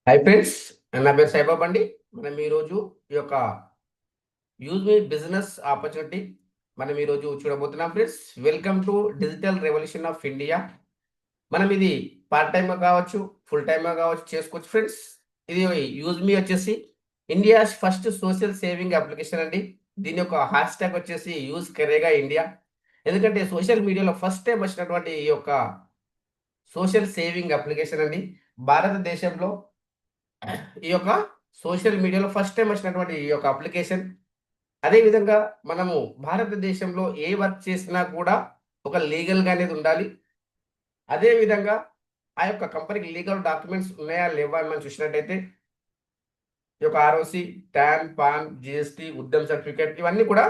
Hi friends, నా పేరు సాయిబాబా అండి. మనం ఈరోజు ఈ యొక్క యూజ్ మీ బిజినెస్ ఆపర్చునిటీ మనం ఈరోజు చూడబోతున్నాం friends. Welcome to digital revolution of India. మనం ఇది పార్ట్ టైమ్‌గా కావచ్చు, ఫుల్ టైమ్‌గా కావచ్చు చేసుకోవచ్చు ఫ్రెండ్స్. ఇది యూజ్ మీ వచ్చేసి India's first social saving application అండి. దీని యొక్క హ్యాష్ ట్యాగ్ వచ్చేసి యూజ్ కరేగా ఇండియా. ఎందుకంటే సోషల్ మీడియాలో ఫస్ట్ టైమ్ వచ్చినటువంటి ఈ యొక్క సోషల్ సేవింగ్ అప్లికేషన్ అండి. భారతదేశంలో ఈ యొక్క సోషల్ మీడియాలో ఫస్ట్ టైమ్ వచ్చినటువంటి ఈ యొక్క అప్లికేషన్. అదే విధంగా మనము భారతదేశంలో ఏ వర్క్ చేసినా కూడా ఒక లీగల్‌గా అనేది ఉండాలి. అదే విధంగా ఆ యొక్క కంపెనీకి లీగల్ డాక్యుమెంట్స్ ఉన్నాయా? లేవా? అని మనం చూసినట్టయితే ఈ యొక్క ROC, tan, pan, GST, Udyam certificate ఇవన్నీ కూడా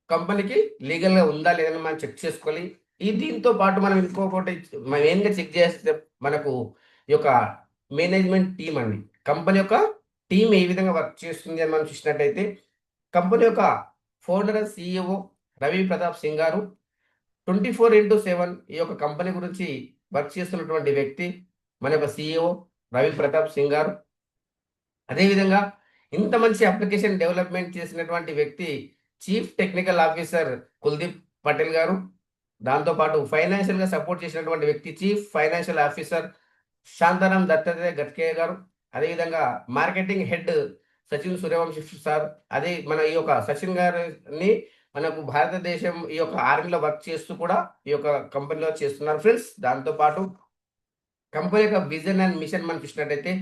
కంపెనీకి లీగల్‌గా ఉందా? లేదా? అని మనం చెక్ చేసుకోవాలి. దీంతో పాటు మనం ఇంకొకటి మెయిన్‌గా చెక్ చేస్తే మనకు ఈ యొక్క మేనేజ్మెంట్ టీమ్ అండి. కంపెనీ యొక్క టీమ్ ఏ విధంగా వర్క్ చేస్తుంది అని మనం చూసినట్టయితే, కంపెనీ యొక్క founder and CEO Ravi Pratap Singh గారు 24/7 ఈ యొక్క కంపెనీ గురించి వర్క్ చేస్తున్నటువంటి వ్యక్తి మన యొక్క సీఈఓ రవి ప్రతాప్ సింగ్ గారు. అదే విధంగా ఇంత మంచి అప్లికేషన్ డెవలప్‌మెంట్ చేసినటువంటి వ్యక్తి chief technical officer Kuldeep Patel garu. దాంతో పాటు ఫైనాన్షియల్‌గా సపోర్ట్ చేసినటువంటి వ్యక్తి chief financial officer Shantaram Dattatreya Gatkeya garu. అదేవిధంగా marketing head Sachin Suryavanshi sir. అదే మన ఈ యొక్క సచిన్ గారిని మనకు భారతదేశం ఈ యొక్క ఆర్మీలో వర్క్ చేస్తూ కూడా ఈ యొక్క కంపెనీలో చేస్తున్నారు ఫ్రెండ్స్. దాంతో పాటు కంపెనీ యొక్క విజన్ అండ్ మిషన్ మనం చూసినట్టయితే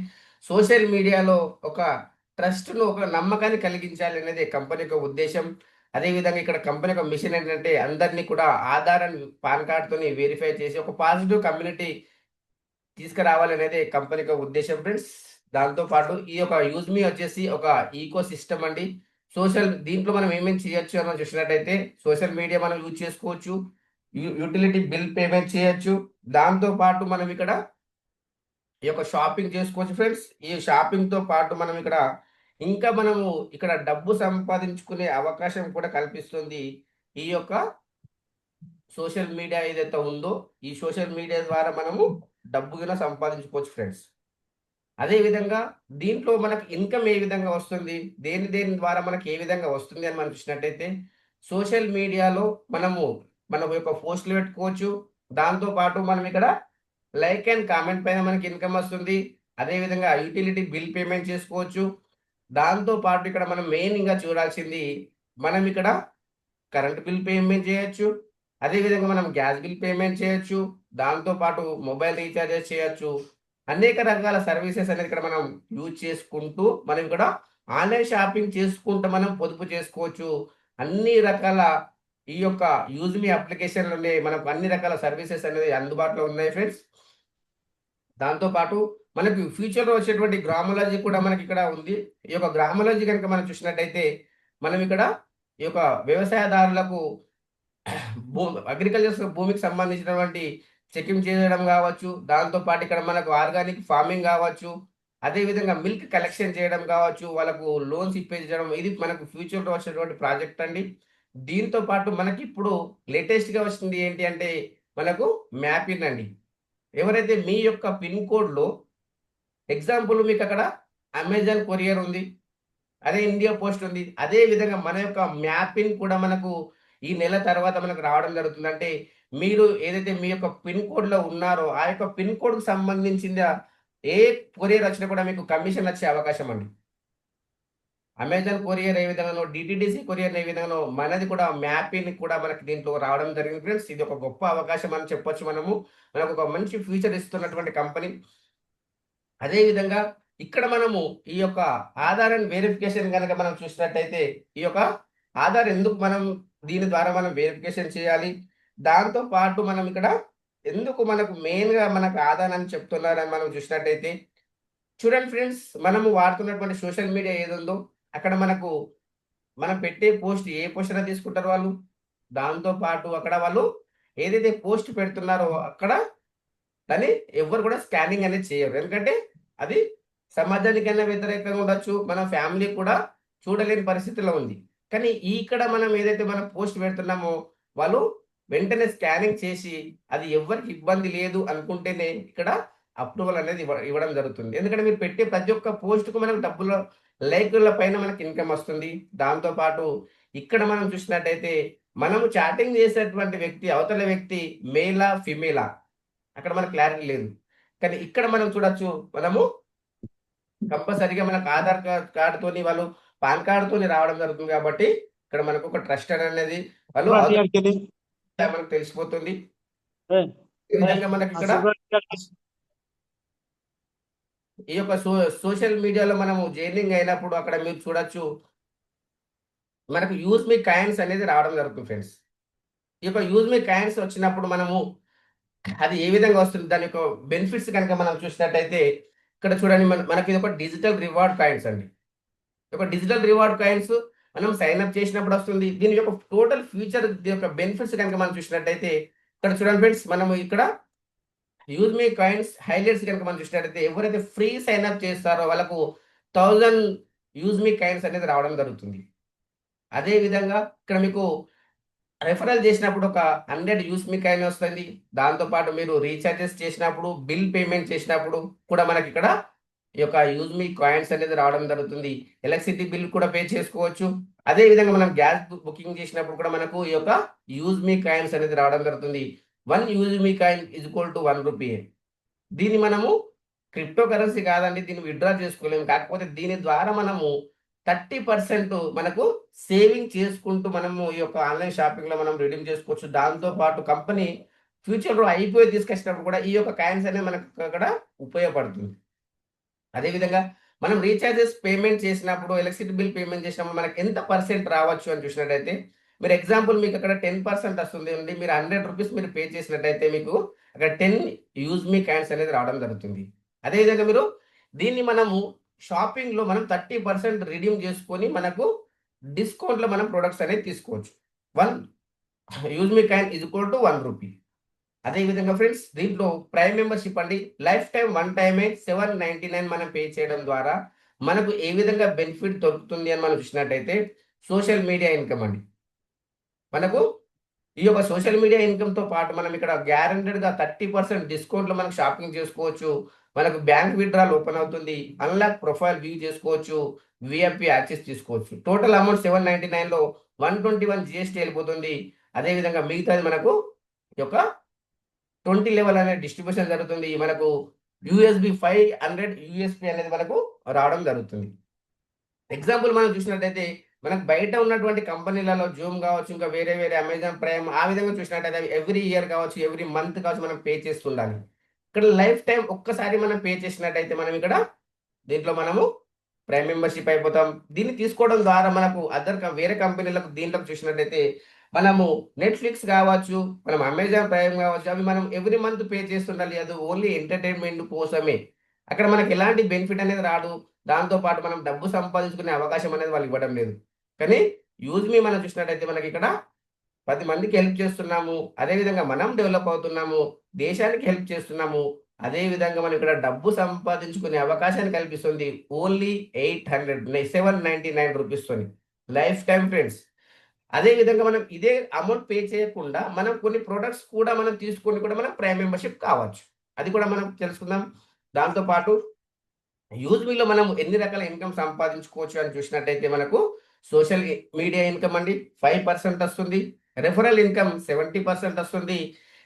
సోషల్ మీడియాలో ఒక ట్రస్ట్‌ను, ఒక నమ్మకాన్ని కలిగించాలి అనేది కంపెనీ యొక్క ఉద్దేశ్యం. అదేవిధంగా ఇక్కడ కంపెనీ యొక్క మిషన్ ఏంటంటే అందరిని కూడా ఆధార్ అండ్ పాన్ కార్డ్‌తోని వెరిఫై చేసి ఒక పాజిటివ్ కమ్యూనిటీ తీసుకురావాలనేదే కంపెనీ యొక్క ఉద్దేశ్యం ఫ్రెండ్స్. దాంతో పాటు ఈ యొక్క యూజ్ మీ వచ్చేసి ఒక ఈకో సిస్టమ్ అండి. దీంట్లో మనం ఏమేమి చేయొచ్చు అని చూసినట్టయితే సోషల్ మీడియా మనం యూజ్ చేసుకోవచ్చు. యుటిలిటీ బిల్ పేమెంట్ చేయొచ్చు. దాంతో పాటు మనం ఇక్కడ ఈ యొక్క షాపింగ్ చేసుకోవచ్చు ఫ్రెండ్స్. ఈ షాపింగ్‌తో పాటు మనం ఇక్కడ ఇంకా మనము ఇక్కడ డబ్బు సంపాదించుకునే అవకాశం కూడా కల్పిస్తుంది. ఈ యొక్క సోషల్ మీడియా ఏదైతే ఉందో, ఈ సోషల్ మీడియా ద్వారా మనము డబ్బు గిన సంపాదించుకోవచ్చు ఫ్రెండ్స్. అదే విధంగా దీంట్లో మనకు ఇన్‌కమ్ ఏ విధంగా వస్తుంది? దేని ద్వారా మనకి ఏ విధంగా వస్తుంది అని మనం చూసినట్టయితే, సోషల్ మీడియాలో మనము మన యొక్క పోస్ట్‌లు పెట్టుకోవచ్చు. దాంతో పాటు మనం ఇక్కడ లైక్ అండ్ కామెంట్ పైన మనకి ఇన్‌కమ్ వస్తుంది. అదే విధంగా యుటిలిటీ బిల్ పేమెంట్ చేసుకోవచ్చు. దాంతో పాటు ఇక్కడ మనం మెయిన్‌గా చూడాల్సింది మనం ఇక్కడ కరెంట్ బిల్ పేమెంట్ చేయొచ్చు. అదే విధంగా మనం గ్యాస్ బిల్ పేమెంట్ చేయొచ్చు. దాంతో పాటు మొబైల్ రీచార్జెస్ చేయొచ్చు. అనేక రకాల సర్వీసెస్ అనేది ఇక్కడ మనం యూజ్ చేసుకుంటూ, మనం ఇక్కడ ఆన్‌లైన్ షాపింగ్ చేసుకుంటూ మనం పొదుపు చేసుకోవచ్చు. అన్ని రకాల ఈ యొక్క యూజ్ మీ అప్లికేషన్‌లోనే మనకు అన్ని రకాల సర్వీసెస్ అనేది అందుబాటులో ఉన్నాయి ఫ్రెండ్స్. దాంతో పాటు మనకు ఫ్యూచర్‌లో వచ్చేటువంటి గ్రామాలజీ కూడా మనకిక్కడ ఉంది. ఈ యొక్క గ్రామాలజీ గనుక మనం చూసినట్టయితే, మనం ఇక్కడ ఈ యొక్క వ్యవసాయదారులకు అగ్రికల్చర్ భూమికి సంబంధించినటువంటి చెకింగ్ చేయడం గావచ్చు. దాంతో పాటు ఇక్కడ మనకు ఆర్గానిక్ ఫార్మింగ్ గావచ్చు. అదే విధంగా మిల్క్ కలెక్షన్ చేయడం గావచ్చు. వాళ్ళకు లోన్స్ ఇప్పించడం. ఇది మనకు ఫ్యూచర్‌లో వచ్చేటువంటి ప్రాజెక్ట్ అండి. దీంతో పాటు మనకిప్పుడు లేటెస్ట్‌గా వచ్చింది ఏంటి అంటే, మనకు మ్యాపిన్ అండి. ఎవరైతే మీ యొక్క పిన్ కోడ్‌లో ఎగ్జాంపుల్ మీకక్కడ అమెజాన్ కొరియర్ ఉంది. అదే ఇండియా పోస్ట్ ఉంది. అదే విధంగా మన యొక్క మ్యాపింగ్ కూడా మనకు ఈ నెల తర్వాత మనకు రావడం జరుగుతుంది. అంటే మీరు ఏదైతే మీ యొక్క పిన్ కోడ్‌లో ఉన్నారో, ఆ యొక్క పిన్ కోడ్‌కి సంబంధించిన ఏ కొరియర్ వచ్చినా కూడా మీకు కమిషన్ వచ్చే అవకాశం అండి. అమెజాన్ కొరియర్ ఏ విధంగానో, డీటీడీసీ కొరియర్ ఏ విధంగానో మనది కూడా మ్యాపింగ్ కూడా మనకి దీంట్లో రావడం జరిగింది ఫ్రెండ్స్. ఇది ఒక గొప్ప అవకాశం అని చెప్పొచ్చు మనము. మనకు ఒక మంచి ఫ్యూచర్ ఇస్తున్నటువంటి కంపెనీ. అదే విధంగా ఇక్కడ మనము ఈ యొక్క ఆధార్ అండ్ వెరిఫికేషన్ గనక మనం చూసినట్టయితే, ఈ యొక్క ఆధార్ ఎందుకు మనం దీని ద్వారా మనం వెరిఫికేషన్ చేయాలి? దాంతో పాటు మనం ఇక్కడ ఎందుకు మనకు మెయిన్‌గా మనకు ఆధార్ అని చెప్తున్నారని మనం చూసినట్టయితే, చూడండి ఫ్రెండ్స్, మనము వాడుతున్నటువంటి సోషల్ మీడియా ఏదుందో అక్కడ మనకు మనం పెట్టే పోస్ట్ ఏ పోస్ట్ అయినా తీసుకుంటారు వాళ్ళు. దాంతో పాటు అక్కడ వాళ్ళు ఏదైతే పోస్ట్ పెడుతున్నారో అక్కడ దాన్ని ఎవ్వరు కూడా స్కానింగ్ అనేది చేయరు. ఎందుకంటే అది సమాజానికైనా వ్యతిరేకంగా ఉండొచ్చు. మన ఫ్యామిలీ కూడా చూడలేని పరిస్థితిలో ఉంది. కానీ ఇక్కడ మనం ఏదైతే మనం పోస్ట్ పెడుతున్నామో వాళ్ళు వెంటనే స్కానింగ్ చేసి అది ఎవ్వరికి ఇబ్బంది లేదు అనుకుంటేనే ఇక్కడ అప్రూవల్ అనేది ఇవ్వడం జరుగుతుంది. ఎందుకంటే మీరు పెట్టే ప్రతి ఒక్క పోస్ట్‌కు మనకు డబ్బులు లైకుల పైన మనకి ఇన్‌కమ్ వస్తుంది. దాంతో పాటు ఇక్కడ మనం చూసినట్టయితే మనము చాటింగ్ చేసేటువంటి వ్యక్తి అవతల వ్యక్తి మేలా? ఫీమేలా? అక్కడ మనకు క్లారిటీ లేదు. కానీ ఇక్కడ మనం చూడొచ్చు. మనము కంపల్సరీగా మనకు ఆధార్ కార్డ్‌తోని వాళ్ళు పాన్ కార్డ్‌తోని రావడం జరుగుతుంది కాబట్టి ఇక్కడ మనకు ఒక ట్రస్ట్ అనేది వాళ్ళు మనకు తెలిసిపోతుంది. ఈ విధంగా మనకి ఇక్కడ ఈ యొక్క సోషల్ మీడియాలో మనము జర్నింగ్ అయినప్పుడు అక్కడ మీరు చూడొచ్చు. మనకు యూజ్ మీ కాయిన్స్ అనేది రావడం జరుగుతుంది ఫ్రెండ్స్. ఈ యొక్క యూజ్ మీ కాయిన్స్ వచ్చినప్పుడు మనము అది ఏ విధంగా వస్తుంది? దాని యొక్క బెనిఫిట్స్ గనుక మనం చూసినట్టయితే ఇక్కడ చూడండి మనకి ఇది ఒక డిజిటల్ రివార్డ్ కాయిన్స్ అండి. ఒక డిజిటల్ రివార్డ్ కాయిన్స్ మనం సైన్ అప్ చేసినప్పుడు వస్తుంది. దీని యొక్క టోటల్ ఫ్యూచర్ దీని యొక్క బెనిఫిట్స్ గనుక మనం చూసినట్టయితే ఇక్కడ చూడండి ఫ్రెండ్స్. మనము ఇక్కడ యూజ్ మీ కాయిన్స్ హైలైట్స్ కనుక మనం చూసినట్టయితే ఎవరైతే ఫ్రీ సైన్ అప్ చేస్తారో వాళ్ళకు 1000 యూజ్ మీ కాయిన్స్ అనేది రావడం జరుగుతుంది. అదే విధంగా ఇక్కడ మీకు రెఫరల్ చేసినప్పుడు ఒక 100 యూజ్ మీ కాయిన్ వస్తుంది. దాంతో పాటు మీరు రీచార్జెస్ చేసినప్పుడు, బిల్ పేమెంట్ చేసినప్పుడు కూడా మనకి ఇక్కడ ఈ యొక్క యూజ్ మీ కాయిన్స్ అనేది రావడం జరుగుతుంది. ఎలక్ట్రిసిటీ బిల్ కూడా పే చేసుకోవచ్చు. అదే విధంగా మనం గ్యాస్ బుకింగ్ చేసినప్పుడు కూడా మనకు ఈ యొక్క యూజ్ మీ కాయిన్స్ అనేది రావడం జరుగుతుంది. 1 use me coin is equal to 1 rupee. దీన్ని మనము క్రిప్టో కరెన్సీ కాదండి. దీన్ని విత్‌డ్రా చేసుకోలేము. కాకపోతే దీని ద్వారా మనము 30% మనకు సేవింగ్ చేసుకుంటూ మనము ఈ యొక్క ఆన్‌లైన్ షాపింగ్‌లో మనం రిడీమ్ చేసుకోవచ్చు. దాంతో పాటు కంపెనీ ఫ్యూచర్‌లో ఐపీఓ తీసుకొచ్చినప్పుడు కూడా ఈ యొక్క కాయిన్స్ అనేవి మనకు అక్కడ ఉపయోగపడుతుంది. అదే విధంగా మనం రీచార్జెస్ పేమెంట్ చేసినప్పుడు, ఎలక్ట్రిసిటీ బిల్ పేమెంట్ చేసినప్పుడు మనకు ఎంత పర్సెంట్ రావచ్చు అని చూసినట్టయితే మీరు ఎగ్జాంపుల్ మీకు అక్కడ 10% వస్తుంది అండి. మీరు 100 రూపీస్ మీరు పే చేసినట్టయితే మీకు అక్కడ 10 యూజ్ మీ కాయిన్స్ అనేది రావడం జరుగుతుంది. అదే విధంగా మీరు దీన్ని మనము షాపింగ్‌లో మనం 30% రిడీమ్ చేసుకొని మనకు డిస్కౌంట్‌లో మనం ప్రొడక్ట్స్ అనేది తీసుకోవచ్చు. 1 use me coin is equal to 1 rupee. అదే విధంగా ఫ్రెండ్స్ దీంట్లో ప్రైమ్ మెంబర్‌షిప్ అండి. లైఫ్ టైమ్ వన్ టైమే 799 మనం పే చేయడం ద్వారా మనకు ఏ విధంగా బెనిఫిట్ దొరుకుతుంది అని మనం చూసినట్టయితే సోషల్ మీడియా ఇన్‌కమ్ అండి. మనకు ఈ యొక్క సోషల్ మీడియా ఇన్‌కమ్‌తో పాటు మనం ఇక్కడ గ్యారంటెడ్‌గా 30% డిస్కౌంట్‌లో మనం షాపింగ్ చేసుకోవచ్చు. మనకు బ్యాంక్ విత్‌డ్రాల్ ఓపెన్ అవుతుంది. అన్‌లాక్ ప్రొఫైల్ వ్యూ చేసుకోవచ్చు. వీఐపీ యాక్సెస్ తీసుకోవచ్చు. టోటల్ అమౌంట్ 799లో 121 జీఎస్టీ వెళ్ళిపోతుంది. అదే విధంగా మిగతాది మనకు ఈ యొక్క 20 లెవెల్ అనే డిస్ట్రిబ్యూషన్ జరుగుతుంది. మనకు యూఎస్‌బీ 500 యూఎస్‌బీ అనేది మనకు రావడం జరుగుతుంది. ఎగ్జాంపుల్ మనం చూసినట్టయితే మనకు బయట ఉన్నటువంటి కంపెనీలలో జూమ్ కావచ్చు, ఇంకా వేరే వేరే అమెజాన్ ప్రైమ్ ఆ విధంగా చూసినట్టయితే అవి ఎవ్రీ ఇయర్ కావచ్చు, ఎవ్రీ మంత్ కావచ్చు మనం పే చేస్తుండాలి. ఇక్కడ లైఫ్ టైమ్ ఒక్కసారి మనం పే చేసినట్టయితే మనం ఇక్కడ దీంట్లో మనము ప్రైమ్ మెంబర్‌షిప్ అయిపోతాం. దీన్ని తీసుకోవడం ద్వారా మనకు వేరే కంపెనీలకు దీంట్లోకి చూసినట్టయితే మనము నెట్‌ఫ్లిక్స్ కావచ్చు, మనం అమెజాన్ ప్రైమ్ కావచ్చు, అవి మనం ఎవ్రీ మంత్ పే చేస్తుండాలి. అది ఓన్లీ ఎంటర్‌టైన్‌మెంట్ కోసమే. అక్కడ మనకు ఎలాంటి బెనిఫిట్ అనేది రాదు. దాంతో పాటు మనం డబ్బు సంపాదించుకునే అవకాశం అనేది వాళ్ళు ఇవ్వడం లేదు. కానీ యూజ్ మీ మనం చూసినట్టయితే మనకిక్కడ 10 మందికి హెల్ప్ చేస్తున్నాము. అదే విధంగా మనం డెవలప్ అవుతున్నాము. దేశానికి హెల్ప్ చేస్తున్నాము. అదే విధంగా మనం ఇక్కడ డబ్బు సంపాదించుకునే అవకాశాన్ని కల్పిస్తుంది. ఓన్లీ 799 రూపీస్‌తోని. Lifetime friends. అదే విధంగా మనం ఇదే అమౌంట్ పే చేయకుండా మనం కొన్ని ప్రొడక్ట్స్ కూడా మనం తీసుకొని కూడా మనం ప్రైమ్ మెంబర్‌షిప్ కావచ్చు. అది కూడా మనం తెలుసుకుందాం. దాంతో పాటు యూజ్ మీలో మనం ఎన్ని రకాల ఇన్‌కమ్ సంపాదించుకోవచ్చు అని చూసినట్టయితే మనకు సోషల్ మీడియా ఇన్‌కమ్ అండి 5% వస్తుంది. రిఫరల్ ఇన్‌కమ్ 70% వస్తుంది.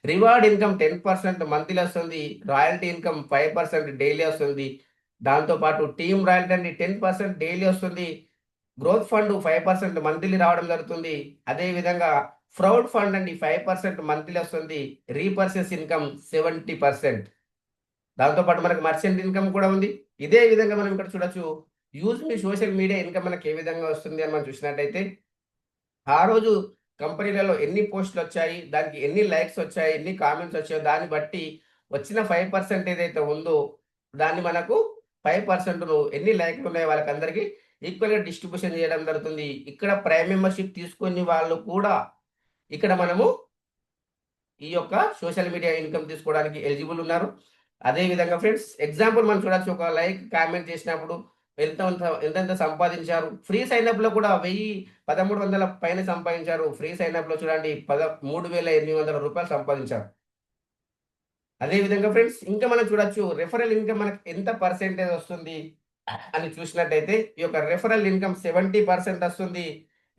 రివార్డ్ ఇన్‌కమ్ 10% మంత్లీ వస్తుంది. రాయల్టీ ఇన్‌కమ్ 5% డైలీ వస్తుంది. దాంతో పాటు టీమ్ రాయల్టీ అండి 10% డైలీ వస్తుంది. గ్రోత్ ఫండ్ 5% మంత్లీ రావడం జరుగుతుంది. అదే విధంగా ఫ్రౌడ్ ఫండ్ అండి 5% మంత్లీ వస్తుంది. Repurchase income 70%. దాంతో పాటు మనకు మర్చెంట్ ఇన్‌కమ్ కూడా ఉంది. ఇదే విధంగా మనం ఇక్కడ చూడొచ్చు. యూజ్ మీ సోషల్ మీడియా ఇన్‌కమ్ మనకు ఏ విధంగా వస్తుంది అని మనం చూసినట్టయితే, ఆ రోజు కంపెనీలలో ఎన్ని పోస్ట్‌లొచ్చాయి, దానికి ఎన్ని లైక్స్ వచ్చాయి, ఎన్ని కామెంట్స్ వచ్చాయో దాన్ని బట్టి వచ్చిన 5% ఏదైతే ఉందో, దాన్ని మనకు 5%ను ఎన్ని లైక్‌లు ఉన్నాయో వాళ్ళకందరికీ ఈక్వల్‌గా డిస్ట్రిబ్యూషన్ చేయడం జరుగుతుంది. ఇక్కడ ప్రైమ్ మెంబర్‌షిప్ తీసుకుని వాళ్ళు కూడా ఇక్కడ మనము ఈ యొక్క సోషల్ మీడియా ఇన్‌కమ్ తీసుకోవడానికి ఎలిజిబుల్ ఉన్నారు. అదే విధంగా ఫ్రెండ్స్ ఎగ్జాంపుల్ మనం చూడొచ్చు. ఒక లైక్ కామెంట్ చేసినప్పుడు ఎంతెంత సంపాదించారు. ఫ్రీ సైన్ అప్‌లో కూడా 1000, 1300 పైన సంపాదించారు. ఫ్రీ సైన్ అప్‌లో చూడండి 3,800 రూపాయలు సంపాదించారు. అదే విధంగా ఫ్రెండ్స్ ఇంకా మనం చూడొచ్చు రెఫరల్ ఇన్కమ్ మనకు ఎంత పర్సెంటేజ్ వస్తుంది అని చూసినట్టయితే ఈ యొక్క రెఫరల్ ఇన్కమ్ 70% వస్తుంది.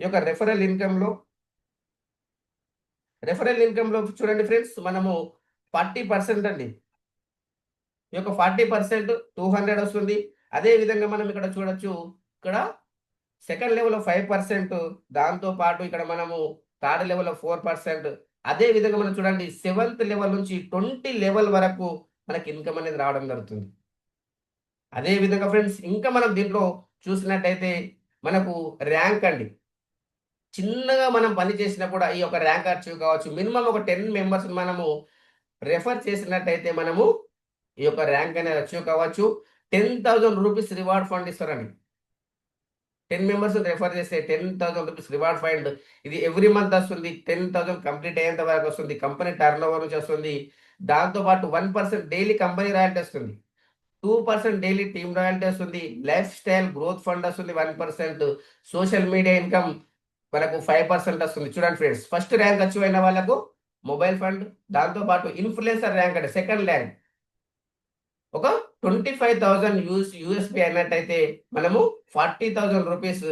ఈ యొక్క రెఫరల్ ఇన్కమ్ లో చూడండి ఫ్రెండ్స్ మనము 40% అండి. ఈ యొక్క 40% 200 వస్తుంది. అదే విధంగా మనం ఇక్కడ చూడొచ్చు. ఇక్కడ సెకండ్ లెవెల్‌లో 5%, దాంతో పాటు ఇక్కడ మనము థర్డ్ లెవెల్‌లో 4%. అదే విధంగా మనం చూడండి సెవెంత్ లెవెల్ నుంచి 20 లెవెల్ వరకు మనకి ఇన్కమ్ అనేది రావడం జరుగుతుంది. అదే విధంగా ఫ్రెండ్స్ ఇంకా మనం దీంట్లో చూసినట్టయితే మనకు ర్యాంక్ అండి. చిన్నగా మనం పని చేసినా కూడా ఈ యొక్క ర్యాంక్ అచీవ్ కావచ్చు. మినిమమ్ ఒక 10 మెంబర్స్‌ని మనము రెఫర్ చేసినట్టయితే మనము ఈ యొక్క ర్యాంక్ అనేది అచీవ్ కావచ్చు. రూ. 10,000 రివార్డ్ ఫండ్ ఇస్తారండి. 10 మెంబర్స్‌ని రెఫర్ చేస్తే రూ. 10,000 రివార్డ్ ఫండ్. ఇది ఎవ్రీ మంత్ వస్తుంది. 10,000 కంప్లీట్ అయ్యేంత వరకు వస్తుంది. కంపెనీ టర్నోవర్ నుంచి వస్తుంది. దాంతో పాటు 1% డైలీ కంపెనీ రాయల్టీ వస్తుంది. 2% డైలీ టీమ్ రాయల్టీ వస్తుంది. లైఫ్ స్టైల్ గ్రోత్ ఫండ్ వస్తుంది 1%. సోషల్ మీడియా ఇన్కమ్ మనకు 5% వస్తుంది. చూడండి ఫ్రెండ్స్, ఫస్ట్ ర్యాంక్ అచీవ్ అయిన వాళ్ళకు మొబైల్ ఫండ్, దాంతో పాటు ఇన్‌ఫ్లుయెన్సర్ ర్యాంక్ అంటే సెకండ్ ర్యాంక్ ఒక 25,000 యూఎస్‌పీ అయినట్టయితే మనము రూ. 40,000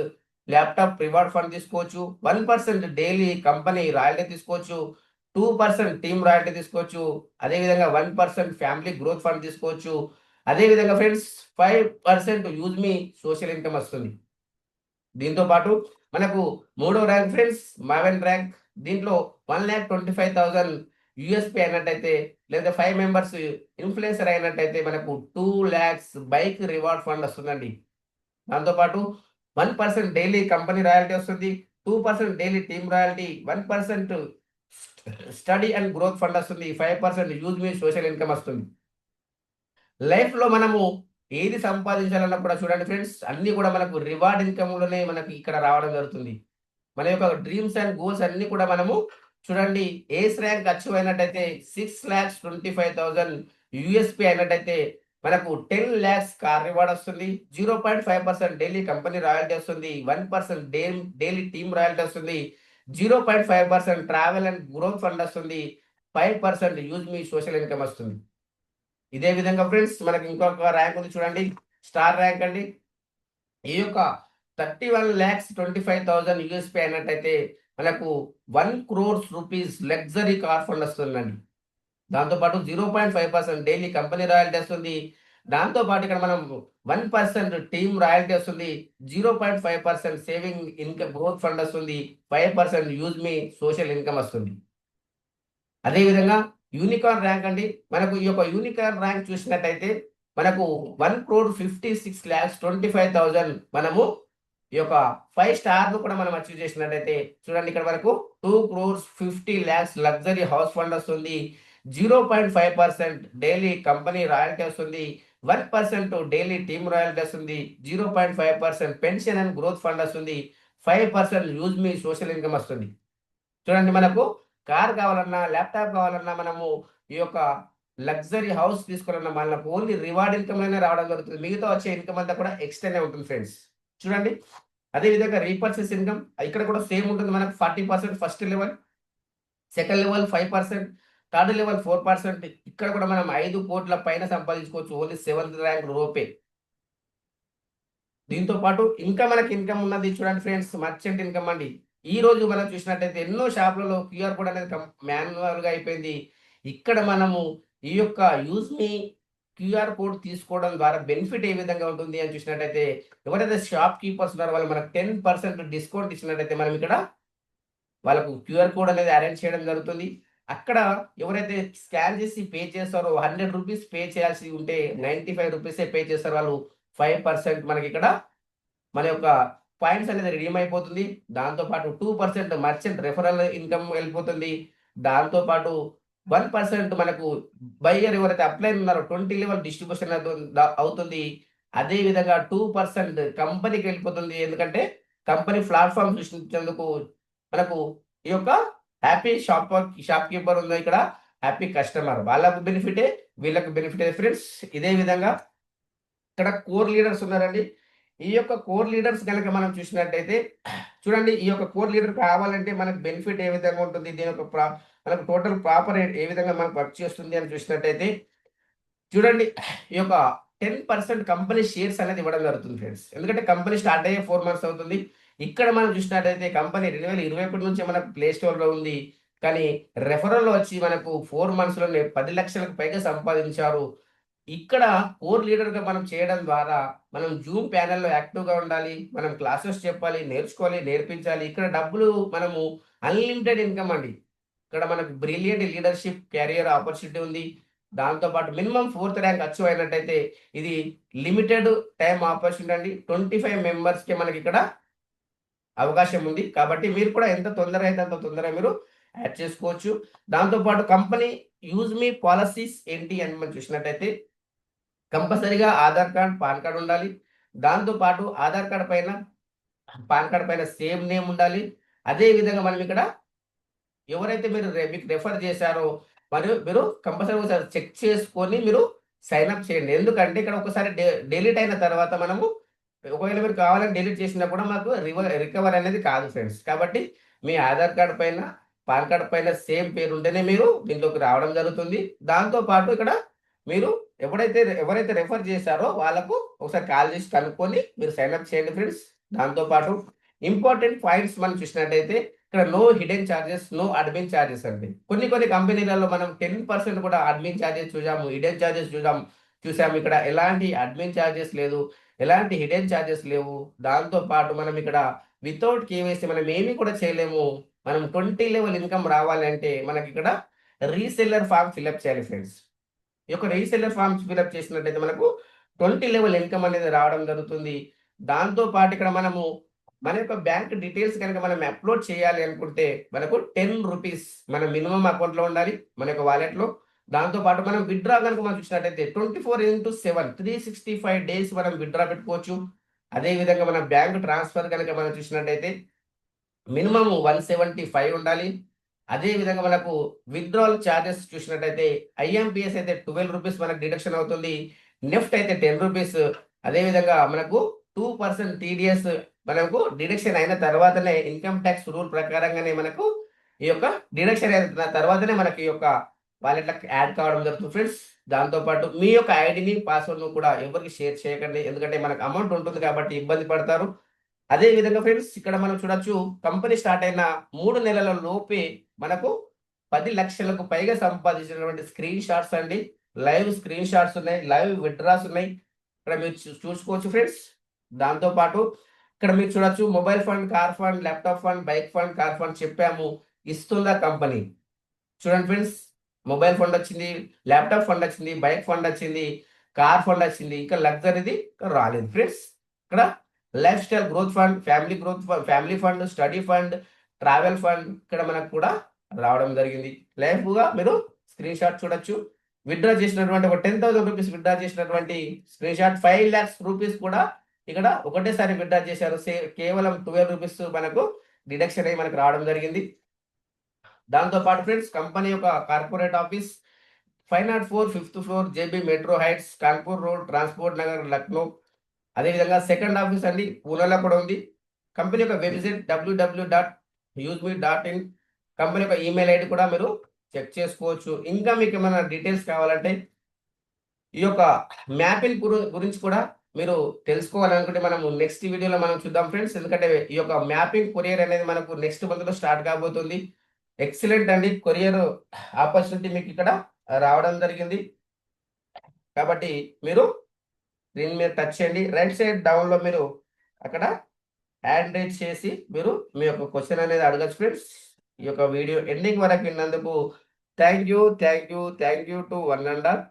ల్యాప్‌టాప్ రివార్డ్ ఫండ్ తీసుకోవచ్చు. 1% డైలీ కంపెనీ రాయల్టీ తీసుకోవచ్చు. 2% టీమ్ రాయల్టీ తీసుకోవచ్చు. అదేవిధంగా 1% ఫ్యామిలీ గ్రోత్ ఫండ్ తీసుకోవచ్చు. అదేవిధంగా ఫ్రెండ్స్ 5% యూజ్ మీ సోషల్ ఇన్కమ్ వస్తుంది. దీంతో పాటు మనకు మూడో ర్యాంక్ ఫ్రెండ్స్ మావెన్ ర్యాంక్. దీంట్లో 1,25,000 యూఎస్‌పీ అయినట్టయితే లేదా 5 మెంబర్స్ ఇన్‌ఫ్లుయెన్సర్ అయినట్టయితే మనకు 2,00,000 బైక్ రివార్డ్ ఫండ్ వస్తుందండి. దాంతో పాటు 1% డైలీ కంపెనీ రాయల్టీ వస్తుంది. 2% daily team royalty, 1% study and growth fund వస్తుంది. 5% యూజ్ మీ సోషల్ ఇన్కమ్ వస్తుంది. లైఫ్‌లో మనము ఏది సంపాదించాలన్నా కూడా చూడండి ఫ్రెండ్స్, అన్నీ కూడా మనకు రివార్డ్ ఇన్కమ్‌లోనే మనకి ఇక్కడ రావడం జరుగుతుంది. మన యొక్క డ్రీమ్స్ అండ్ గోల్స్ అన్నీ కూడా మనము చూడండి ఏస్ ర్యాంక్ అచీవ్ అయినట్టయితే 6,25,000 యూఎస్‌పీ అయినట్టయితే మనకు 10,00,000 కార్ రివార్డ్ వస్తుంది. 0.5% డైలీ కంపెనీ రాయల్టీ వస్తుంది. 1% డైలీ టీమ్ రాయల్టీ వస్తుంది. 0.5% ట్రావెల్ అండ్ గ్రోత్ ఫండ్ వస్తుంది. 5% యూజ్ మీ సోషల్ ఇన్కమ్ వస్తుంది. ఇదే విధంగా ఫ్రెండ్స్ మనకి ఇంకొక ర్యాంక్ ఉంది చూడండి, స్టార్ ర్యాంక్ అండి. ఈ యొక్క 31,25,000 యూఎస్‌పీ అయినట్టయితే మనకు 1,00,00,000 రూపీస్ లగ్జరీ కార్ ఫండ్ వస్తుందండి. దాంతో పాటు 0.5% డైలీ కంపెనీ రాయల్టీ వస్తుంది. దాంతో పాటు ఇక్కడ మనం 1% టీమ్ రాయల్టీ వస్తుంది. 0.5% సేవింగ్ ఇన్కమ్ గ్రోత్ ఫండ్ వస్తుంది. 5% యూజ్ మీ సోషల్ ఇన్కమ్ వస్తుంది. అదేవిధంగా యూనికార్న్ ర్యాంక్ అండి. మనకు ఈ యొక్క యూనికార్న్ ర్యాంక్ చూసినట్టయితే మనకు 1,56,25,000 మనము ఈ యొక్క 5 స్టార్‌ను కూడా మనం అచీవ్ చేసినట్టయితే చూడండి ఇక్కడ వరకు 2,50,00,000 లగ్జరీ హౌస్ ఫండ్ వస్తుంది. 0.5% డైలీ కంపెనీ రాయల్టీ వస్తుంది. 1% డైలీ టీమ్ రాయల్టీ వస్తుంది. 0.5% పెన్షన్ అండ్ గ్రోత్ ఫండ్ వస్తుంది. 5% యూజ్ మీ సోషల్ ఇన్కమ్ వస్తుంది. చూడండి మనకు కార్ కావాలన్నా, ల్యాప్‌టాప్ కావాలన్నా మనము ఈ యొక్క లగ్జరీ హౌస్ తీసుకోవాలన్నా మనకు ఓన్లీ రివార్డ్ ఇన్కమ్‌లోనే రావడం జరుగుతుంది. మిగతా వచ్చే ఇన్కమ్ అంతా కూడా ఎక్స్‌ట్రానే ఉంటుంది ఫ్రెండ్స్. చూడండి. అదే విధంగా రీపర్చేస్ ఇన్కమ్ ఇక్కడ కూడా సేమ్ ఉంటుంది మనకు 40% first level, second level 5%, third level 4%. ఇక్కడ కూడా మనం 5,00,00,000 పైన సంపాదించుకోవచ్చు ఓన్లీ సెవెంత్ ర్యాంక్ లోపే. దీంతో పాటు ఇంకా మనకి ఇన్కమ్ ఉన్నది చూడండి ఫ్రెండ్స్, మర్చెంట్ ఇన్కమ్ అండి. ఈ రోజు మనం చూసినట్టయితే ఎన్నో షాపులలో క్యూఆర్ కోడ్ అనేది మాన్యువల్‌గా అయిపోయింది. ఇక్కడ మనము ఈ యొక్క యూజ్ మీ క్యూఆర్ కోడ్ తీసుకోవడం ద్వారా బెనిఫిట్ ఏ విధంగా ఉంటుంది అని చూసినట్టయితే ఎవరైతే షాప్ కీపర్స్ ఉన్నారో వాళ్ళు మనకు 10% డిస్కౌంట్ ఇచ్చినట్టయితే మనం ఇక్కడ వాళ్ళకు క్యూఆర్ కోడ్ అనేది అరేంజ్ చేయడం జరుగుతుంది. అక్కడ ఎవరైతే స్కాన్ చేసి పే చేస్తారో రూ. 100 పే చేయాల్సి ఉంటే రూ. 95 పే చేస్తారు వాళ్ళు. 5% మనకిక్కడ మన యొక్క పాయింట్స్ అనేది రిడీమ్ అయిపోతుంది. దాంతో పాటు 2% మర్చెంట్ రెఫరల్ ఇన్కమ్ వెళ్ళిపోతుంది. దాంతో పాటు 1% మనకు బయ్యర్ ఎవరైతే అప్లైన్ ఉన్నారో 20 లెవెల్ డిస్ట్రిబ్యూషన్ అవుతుంది. అదే విధంగా 2% కంపెనీకి వెళ్ళిపోతుంది. ఎందుకంటే కంపెనీ ప్లాట్‌ఫార్మ్ సృష్టించేందుకు మనకు ఈ యొక్క హ్యాపీ షాప్ కీపర్ ఉందో ఇక్కడ హ్యాపీ కస్టమర్. వాళ్ళకు బెనిఫిటే, వీళ్ళకి బెనిఫిటే ఫ్రెండ్స్. ఇదే విధంగా ఇక్కడ కోర్ లీడర్స్ ఉన్నారండి. ఈ యొక్క కోర్ లీడర్స్ గనక మనం చూసినట్టయితే చూడండి ఈ యొక్క కోర్ లీడర్ కావాలంటే మనకు బెనిఫిట్ ఏ విధంగా ఉంటుంది? దీని యొక్క మనకు టోటల్ ప్రాపర్ ఏ విధంగా మనకు వర్క్ చేస్తుంది అని చూసినట్టయితే చూడండి, ఈ యొక్క 10% కంపెనీ షేర్స్ అనేది ఇవ్వడం జరుగుతుంది ఫ్రెండ్స్. ఎందుకంటే కంపెనీ స్టార్ట్ అయ్యే 4 మంత్స్ అవుతుంది. ఇక్కడ మనం చూసినట్టయితే కంపెనీ 2021 నుంచే మనకు ప్లే స్టోర్‌లో ఉంది. కానీ రెఫరల్‌లో వచ్చి మనకు 4 మంత్స్‌లోనే 10,00,000కి పైగా సంపాదించారు. ఇక్కడ కోర్ లీడర్‌గా మనం చేయడం ద్వారా మనం జూమ్ ప్యానెల్‌లో యాక్టివ్‌గా ఉండాలి. మనం క్లాసెస్ చెప్పాలి, నేర్చుకోవాలి, నేర్పించాలి. ఇక్కడ డబ్బులు మనము అన్‌లిమిటెడ్ ఇన్‌కమ్ అండి. ఇక్కడ మనకు బ్రిలియంట్ లీడర్‌షిప్ కెరియర్ ఆపర్చునిటీ ఉంది. దాంతో పాటు మినిమమ్ 4థ్ ర్యాంక్ అచీవ్ అయినట్టయితే ఇది లిమిటెడ్ టైమ్ ఆపర్చునిటీ అండి. 25 మెంబర్స్‌కి మనకిక్కడ అవకాశం ఉంది. కాబట్టి మీరు కూడా ఎంత తొందరగా అయితే అంత తొందరగా మీరు యాడ్ చేసుకోవచ్చు. దాంతో పాటు కంపెనీ యూజ్ మీ పాలిసీస్ ఏంటి అని మనం చూసినట్టయితే కంపల్సరీగా ఆధార్ కార్డ్, పాన్ కార్డ్ ఉండాలి. దాంతో పాటు ఆధార్ కార్డ్ పైన, పాన్ కార్డ్ పైన సేమ్ నేమ్ ఉండాలి. అదే విధంగా మనం ఇక్కడ ఎవరైతే మీరు మీకు రెఫర్ చేశారో మీరు కంపల్సరీ ఒకసారి చెక్ చేసుకొని మీరు సైన్ అప్ చేయండి. ఎందుకంటే ఇక్కడ ఒకసారి డిలీట్ అయిన తర్వాత మనము ఒకవేళ మీరు కావాలని డిలీట్ చేసినా కూడా మాకు రికవర్ అనేది కాదు ఫ్రెండ్స్. కాబట్టి మీ ఆధార్ కార్డ్ పైన, పాన్ కార్డ్ పైన సేమ్ పేరు ఉంటేనే మీరు దీంట్లోకి రావడం జరుగుతుంది. దాంతో పాటు ఇక్కడ మీరు ఎవరైతే రెఫర్ చేశారో వాళ్ళకు ఒకసారి కాల్ చేసి కనుక్కొని మీరు సైన్ అప్ చేయండి ఫ్రెండ్స్. దాంతో పాటు ఇంపార్టెంట్ పాయింట్స్ మనం చూసినట్టయితే ఇక్కడ no hidden charges, no admin charges అండి. కొన్ని కంపెనీలలో మనం 10% కూడా అడ్మిన్ చార్జెస్ చూసాము, హిడెన్ చార్జెస్ చూసాము. ఇక్కడ ఎలాంటి అడ్మిన్ చార్జెస్ లేదు, ఎలాంటి హిడెన్ చార్జెస్ లేవు. దాంతో పాటు మనం ఇక్కడ వితౌట్ కేవైసీ మనం ఏమీ కూడా చేయలేము. మనం 20 లెవెల్ ఇన్కమ్ రావాలంటే మనకి ఇక్కడ రీసెల్లర్ ఫామ్ ఫిల్అప్ చేయాలి ఫ్రెండ్స్. ఈ యొక్క రీసెల్లర్ ఫార్మ్స్ ఫిల్అప్ చేసినట్టయితే మనకు 20 లెవెల్ ఇన్కమ్ అనేది రావడం జరుగుతుంది. దాంతో పాటు ఇక్కడ మనము మన యొక్క బ్యాంక్ డీటెయిల్స్ కనుక మనం అప్లోడ్ చేయాలి అనుకుంటే మనకు 10 రూపీస్ మన మినిమం అకౌంట్‌లో ఉండాలి మన యొక్క వాలెట్‌లో. దాంతో పాటు మనం విత్‌డ్రా గనుక మనం చూసినట్టయితే 24/7 365 డేస్ మనం విత్‌డ్రా పెట్టుకోవచ్చు. అదే విధంగా మన బ్యాంక్ ట్రాన్స్‌ఫర్ గనుక మనం చూసినట్టయితే మినిమమ్ 175 ఉండాలి. అదే విధంగా మనకు విత్‌డ్రావల్ చార్జెస్ చూసినట్టయితే ఐఎంపీఎస్ అయితే 12 రూపీస్ మనకు డిడక్షన్ అవుతుంది. నెఫ్ట్ అయితే 10 రూపీస్. అదే విధంగా మనకు 2% టీడీఎస్ మనకు డిడక్షన్ అయిన తర్వాతనే ఇన్కమ్ టాక్స్ రూల్ ప్రకారంగానే మనకు ఈ యొక్క డిడక్షన్ అయిన తర్వాతనే మనకి ఈ యొక్క వాలెట్‌లకి యాడ్ కావడం జరుగుతుంది ఫ్రెండ్స్. దాంతో పాటు మీ యొక్క ఐడీని, పాస్వర్డ్‌ను కూడా ఎవరికీ షేర్ చేయకండి. ఎందుకంటే మనకు అమౌంట్ ఉంటుంది కాబట్టి ఇబ్బంది పడతారు. అదే విధంగా ఫ్రెండ్స్ ఇక్కడ మనం చూడొచ్చు కంపెనీ స్టార్ట్ అయిన 3 నెలల లోపే మనకు 10 లక్షలకు పైగా సంపాదించినటువంటి స్క్రీన్ షాట్స్ అండి. లైవ్ స్క్రీన్ షాట్స్ ఉన్నాయి. లైవ్ విత్‌డ్రాస్ ఉన్నాయి. ఇక్కడ మీరు చూసుకోవచ్చు ఫ్రెండ్స్. దాంతో పాటు ఇక్కడ మీరు చూడొచ్చు mobile fund, car fund, laptop fund, bike fund, car fund చెప్పాము. ఇస్తుందా కంపెనీ? చూడండి ఫ్రెండ్స్, మొబైల్ ఫండ్ వచ్చింది, ల్యాప్‌టాప్ ఫండ్ వచ్చింది, బైక్ ఫండ్ వచ్చింది, కార్ ఫండ్ వచ్చింది. ఇంకా లగ్జరీది రాలేదు ఫ్రెండ్స్. ఇక్కడ life style growth fund, family fund, study fund, travel fund ఇక్కడ మనకు కూడా రావడం జరిగింది. లైవ్‌గా మీరు స్క్రీన్ షాట్ చూడొచ్చు. విత్‌డ్రా చేసినటువంటి ఒక 10,000 రూపీస్ విత్‌డ్రా చేసినటువంటి స్క్రీన్ షాట్ 5 లాక్స్ రూపీస్ కూడా ఇక్కడ ఒకటేసారి విత్‌డ్రా చేశారు. కేవలం 12 రూపీస్ మనకు డిడక్షన్ అయ్యి మనకు రావడం జరిగింది. దాంతో పాటు ఫ్రెండ్స్ కంపెనీ యొక్క corporate office 504 5th floor JB metro heights, Kanpur road, transport Nagar, Lucknow. అదేవిధంగా సెకండ్ ఆఫీస్ అండి పూణేలో కూడా ఉంది. కంపెనీ యొక్క వెబ్‌సైట్ www.useme.in. కంపెనీ యొక్క ఈమెయిల్ ఐడి కూడా మీరు చెక్ చేసుకోవచ్చు. ఇంకా మీకు ఏమైనా డీటెయిల్స్ కావాలంటే ఈ యొక్క మ్యాపింగ్ గురించి కూడా మీరు తెలుసుకోవాలనుకుంటే మనము నెక్స్ట్ వీడియోలో మనం చూద్దాం ఫ్రెండ్స్. ఎందుకంటే ఈ యొక్క మ్యాపింగ్ కొరియర్ అనేది మనకు నెక్స్ట్ మంత్‌లో స్టార్ట్ కాబోతుంది. ఎక్సలెంట్ అండి. కొరియర్ ఆపర్చునిటీ మీకు ఇక్కడ రావడం జరిగింది. కాబట్టి మీరు దీని మీద టచ్ చేయండి. రైట్ సైడ్ డౌన్‌లో మీరు అక్కడ హ్యాండ్ రైజ్ చేసి మీరు మీ యొక్క క్వెషన్ అనేది అడగొచ్చు ఫ్రెండ్స్. ఈ యొక్క వీడియో ఎండింగ్ వరకు విన్నందుకు thank you to one and all.